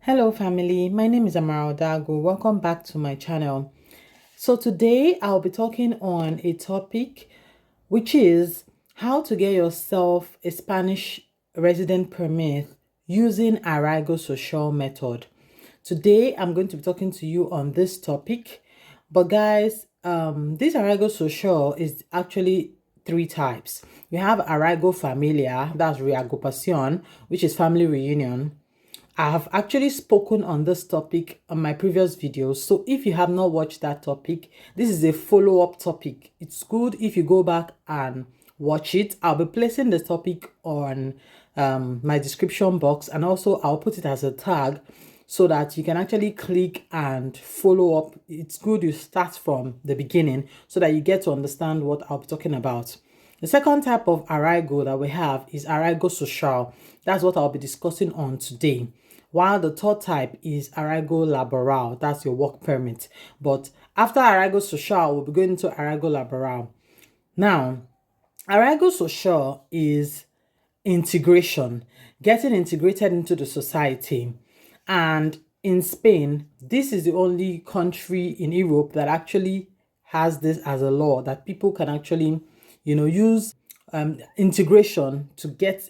Hello family, my name is Arriago. Welcome back to my channel. So today I'll be talking on a topic which is how to get yourself a Spanish resident permit using Arriago Social method. Today I'm going to be talking to you on this topic. But guys, this Arriago Social is actually three types. You have Arriago Familia, that's reagrupación, which is family reunion. I have actually spoken on this topic on my previous videos. So if you have not watched that topic, this is a follow-up topic. It's good if you go back and watch it. I'll be placing the topic on my description box, and also I'll put it as a tag so that you can actually click and follow up. It's good you start from the beginning so that you get to understand what I'll be talking about. The second type of Arriago that we have is Arriago Social. That's what I'll be discussing on today. While the third type is Arriago Laboral, that's your work permit. But after Arriago Social, we'll be going into Arriago Laboral. Now, Arriago Social is integration, getting integrated into the society. And in Spain, this is the only country in Europe that actually has this as a law, that people can actually, use integration to get,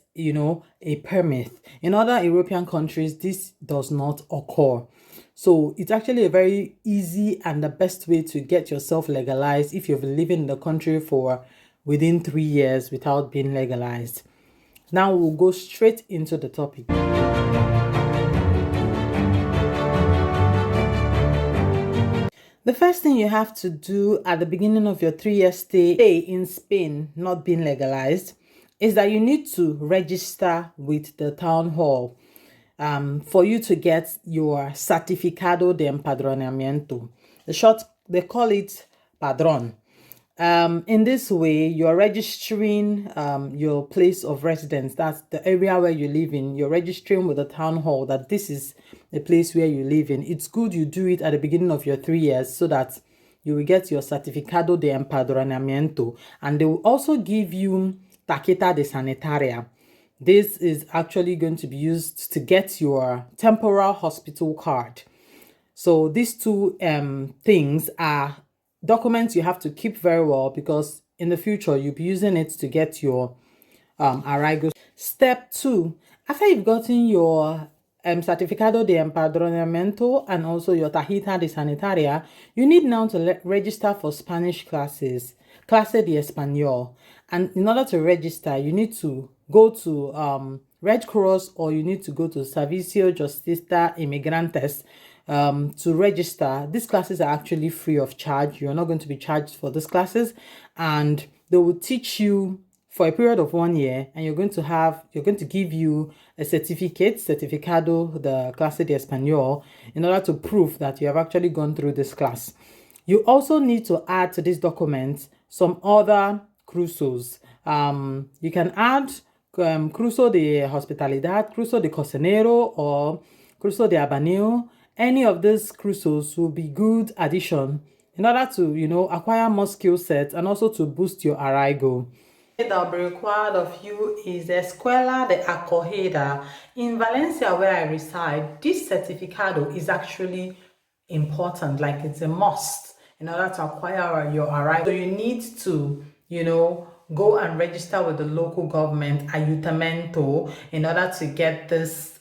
a permit. In other European countries, this does not occur. So it's actually a very easy and the best way to get yourself legalized if you've been living in the country for within 3 years without being legalized. Now we'll go straight into the topic. The first thing you have to do at the beginning of your 3-year stay in Spain, not being legalized, is that you need to register with the town hall for you to get your certificado de empadronamiento. They call it padrón. In this way, you're registering your place of residence. That's the area where you live in. You're registering with the town hall that this is the place where you live in. It's good you do it at the beginning of your 3 years so that you will get your certificado de empadronamiento. And they will also give you tarjeta de sanitaria. This is actually going to be used to get your temporal hospital card. So these two things are documents you have to keep very well, because in the future you'll be using it to get your Arriago. Step 2, after you've gotten your certificado de empadronamiento and also your tarjeta de sanitaria, you need now to register for Spanish classes, clase de español. And in order to register, you need to go to Red Cross, or you need to go to Servicio Justicia Inmigrantes to register. These classes are actually free of charge. You're not going to be charged for these classes, and they will teach you for a period of 1 year, and you're going to give you a certificate, certificado de clase de español, in order to prove that you have actually gone through this class. You also need to add to this document some other cruces. You can add cruzo de hospitalidad, cruzo de cocinero, or cruzo de habanero. Any of these cruces will be good addition in order to, acquire more skill sets and also to boost your Arriago. That will be required of you is the Escuela de Acogida. In Valencia, where I reside, this certificado is actually important, like it's a must in order to acquire your Arriago. So you need to, go and register with the local government, ayuntamiento, in order to get this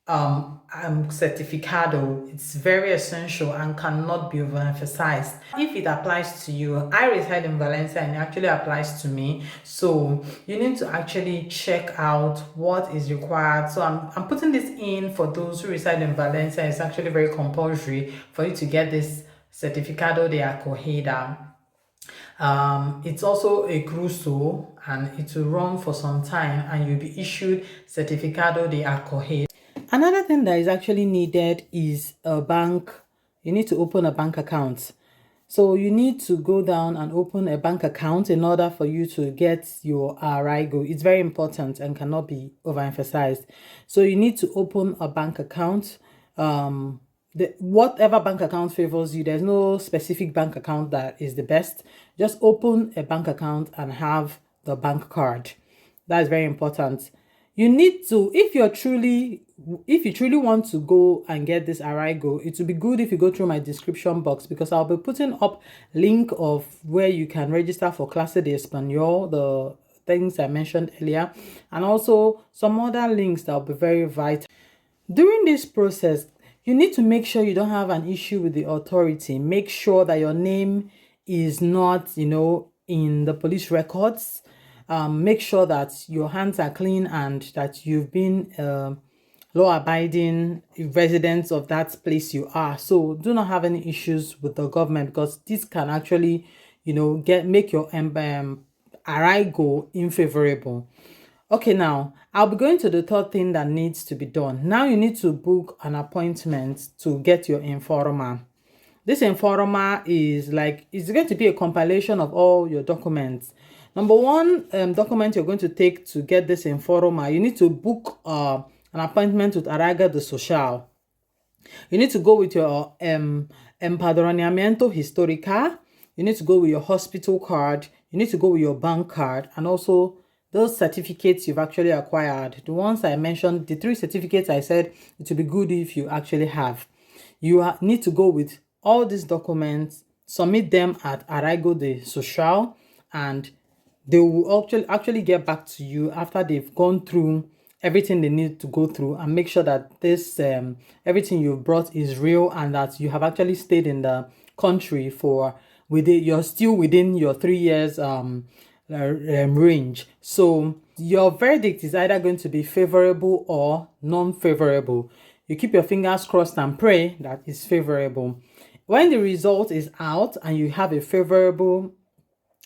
certificado. It's very essential and cannot be overemphasized. If it applies to you, I reside in Valencia and it actually applies to me, so you need to actually check out what is required. So I'm putting this in for those who reside in Valencia. It's actually very compulsory for you to get this certificado de acogida. It's also a cruzo, and it will run for some time, and you'll be issued certificado de acogida. Another thing that is actually needed is a bank. You need to open a bank account. So you need to go down and open a bank account in order for you to get your Arriago. It's very important and cannot be overemphasized. So you need to open a bank account. Whatever bank account favors you. There's no specific bank account that is the best. Just open a bank account and have the bank card. That is very important. You need to, if you truly want to go and get this Arriago, it would be good if you go through my description box, because I'll be putting up link of where you can register for Clase de Español, the things I mentioned earlier, and also some other links that will be very vital. During this process, you need to make sure you don't have an issue with the authority. Make sure that your name is not, in the police records. Make sure that your hands are clean and that you've been law-abiding residents of that place you are. So do not have any issues with the government, because this can actually, make your Arriago unfavorable. Okay, now I'll be going to the third thing that needs to be done. Now you need to book an appointment to get your Informa. This Informa is it's going to be a compilation of all your documents. Number one document you're going to take to get this Informa, you need to book an appointment with Arriago Social. You need to go with your empadronamiento histórica. You need to go with your hospital card. You need to go with your bank card, and also those certificates you've actually acquired. The ones I mentioned, the 3 certificates I said it would be good if you actually have. You need to go with all these documents, submit them at Arriago Social, and they will actually get back to you after they've gone through everything they need to go through, and make sure that this everything you've brought is real, and that you have actually stayed in the country you're still within your 3 years range. So your verdict is either going to be favorable or non-favorable. You keep your fingers crossed and pray that it's favorable. When the result is out and you have a favorable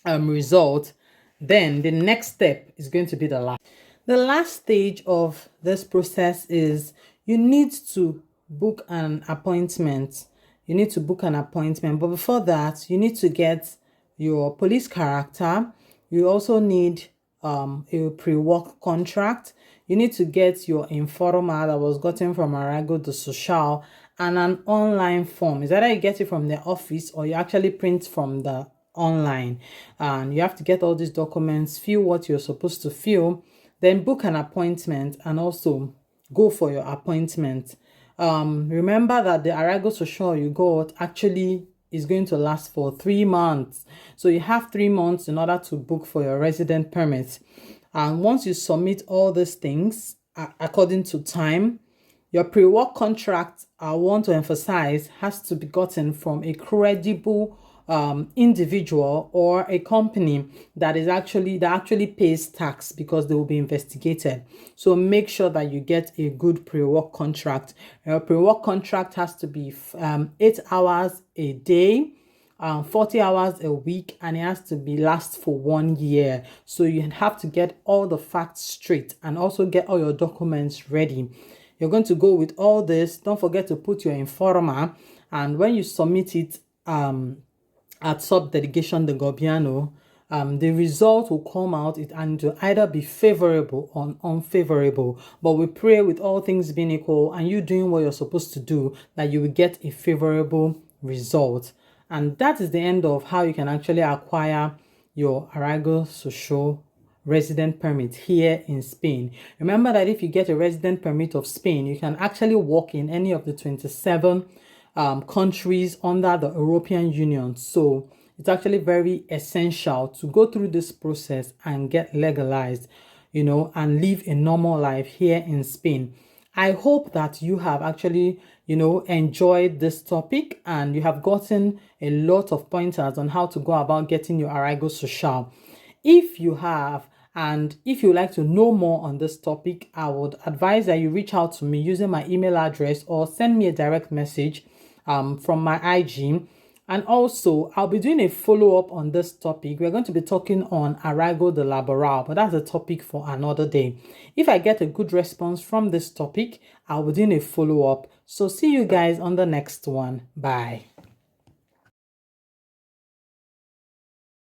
result, then the next step is going to be the last. The last stage of this process is you need to book an appointment. But before that, you need to get your police character. You also need a pre-work contract. You need to get your Informa that was gotten from Arriago Social, and an online form. Is either you get it from the office or you actually print from the online. And you have to get all these documents, fill what you're supposed to fill, then book an appointment, and also go for your appointment. Remember that the Arriago Social you got actually is going to last for 3 months. So you have 3 months in order to book for your resident permit. And once you submit all these things according to time, your pre-work contract, I want to emphasize, has to be gotten from a credible individual or a company that actually pays tax, because they will be investigated. So make sure that you get a good pre-work contract. Your pre-work contract has to be 8 hours a day, 40 hours a week, and it has to last for 1 year. So you have to get all the facts straight and also get all your documents ready. You're going to go with all this. Don't forget to put your Informa, and when you submit it at subdelegation de Gobiano, the result will come out and to either be favorable or unfavorable. But we pray, with all things being equal and you doing what you're supposed to do, that you will get a favorable result. And that is the end of how you can actually acquire your Arriago Social resident permit here in Spain. Remember that if you get a resident permit of Spain, you can actually work in any of the 27 countries under the European Union. So it's actually very essential to go through this process and get legalized, and live a normal life here in Spain. I hope that you have actually, enjoyed this topic, and you have gotten a lot of pointers on how to go about getting your Arriago Social. If you have, and if you'd like to know more on this topic, I would advise that you reach out to me using my email address or send me a direct message from my IG. And also, I'll be doing a follow-up on this topic. We're going to be talking on Arriago de Laboral, but that's a topic for another day. If I get a good response from this topic, I'll be doing a follow-up. So see you guys on the next one. Bye.